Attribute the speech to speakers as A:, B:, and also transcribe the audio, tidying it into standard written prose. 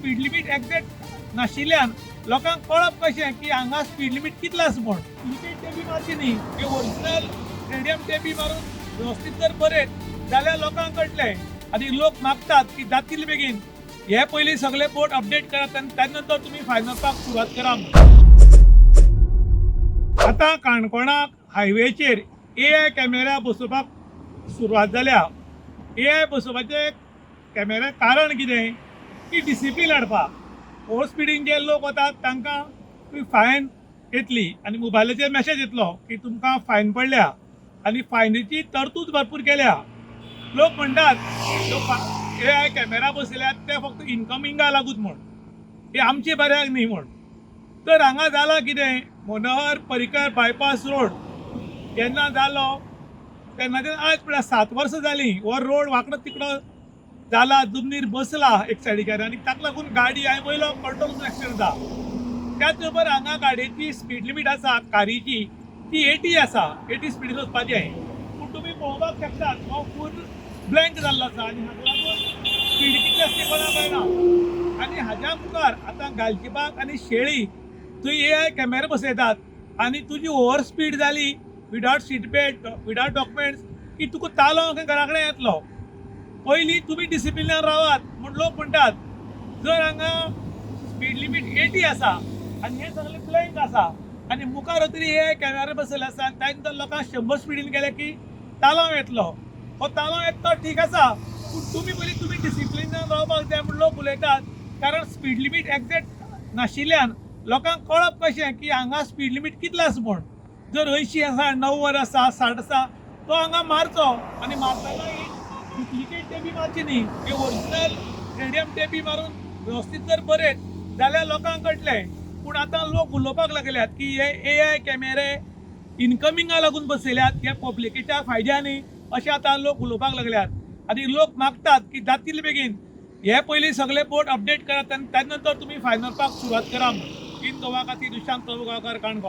A: Speed limit exact नाशिल्ल्यान लोकांक कळप कशें की हांगा स्पीड लिमीट कितलो आसा म्हूण. लिमीट टेबी मारची न्ही, हे ओरिजिनल स्टेडियम टेबी मारून वेवस्थीत जर बरयत जाल्यार लोकांक कळटलें. आनी लोक मागतात की जाता तितले बेगीन हे पयलीं सगळे बोर्ड अपडेट करात आनी त्या नंतर तुमी फायन मारपाक सुरवात करा. आतां काणकोणाक हायवेचेर AI कॅमेरा बसोवपाक सुरवात जाल्या. AI बसोवपाचे कॅमेरा कारण कितें की डिसिप्लीन हाडपाक. ओवर स्पिडीन जे लोक वतात तांकां फायन येतली आनी मोबायलाचेर मॅसेज येतलो की तुमकां फायन पडल्या आनी फायनीची तरतूद भरपूर केल्या. लोक म्हणटात AI कॅमेरा बसयल्यात ते फक्त इनकमिंगा लागूच म्हूण, हे आमचे बऱ्याक न्ही म्हूण. तर हांगा जालां कितें, मनोहर पर्रीकर बायपास रोड जेन्ना जालो तेन्ना आज म्हळ्यार 7 वर्सां जालीं हो रोड वांकडो तिकडो जाला, जमनीर बसला एक सायडीकार आनी ताका लागून गाडी हांवें वयलो कंट्रोल एक्सिडेंट जाता. त्याच बरोबर हांगा गाडयेची स्पीड लिमीट आसा कारीची ती 80 आसा, 80 स्पीडीन वचपाचें. पूण तुमी पळोवपाक शकतात हो फूल ब्लँक जाल्लो आसा आनी हाका लागून स्पीड कितली आसा तें कोणाक कळना. आनी हाज्या मुखार आतां गालजीबाग आनी शेळी थंय AI कॅमेरा बसयतात आनी तुजी ओवर स्पीड जाली without seat belt without documents की तुका तालो घरा कडेन येतलो. पयलीं तुमी डिसिप्लिनान रावात म्हूण लोक म्हणटात. जर हांगा स्पीड लिमीट 80 आसा आनी हे सगळे ब्लँक आसा आनी मुखार तरी AI कॅमेरा बसयल्ले आसा आनी त्या नंतर लोकांक 100 स्पीडीन गेले की तालो येतलो. हो तालो येता तो ठीक आसा, पूण तुमी पयलीं तुमी डिसिप्लिनान रावपाक जाय म्हूण लोक उलयतात. कारण स्पीड लिमीट एक्झॅक्ट नाशिल्ल्यान लोकांक कळप कशें की हांगा स्पीड लिमीट कितलो आसा म्हूण. जर 80 आसा 90 आसा 60 आसा तो हांगा मारचो आनी मारतना ही डुप्लिकेट टेबी मारची न्ही, हे ओरिजिनल स्टेडियम टेबी मारून वेवस्थीत जर बरयत जाल्यार लोकांक कळटलें. पूण आतां लोक उलोवपाक लागल्यात की हे AI कॅमेरे इनकमिंगा लागून बसयल्यात, हे पब्लिकेच्या फायद्या न्ही अशें आतां लोक उलोवपाक लागल्यात. आनी लोक मागतात की जाता तितले बेगीन हे पयलीं सगळे बोर्ड अपडेट करात आनी त्या नंतर तुमी फायन मारपाक सुरवात करा. इन गोवा खातीर दुशांत प्रभुगांवकार, काणकोण.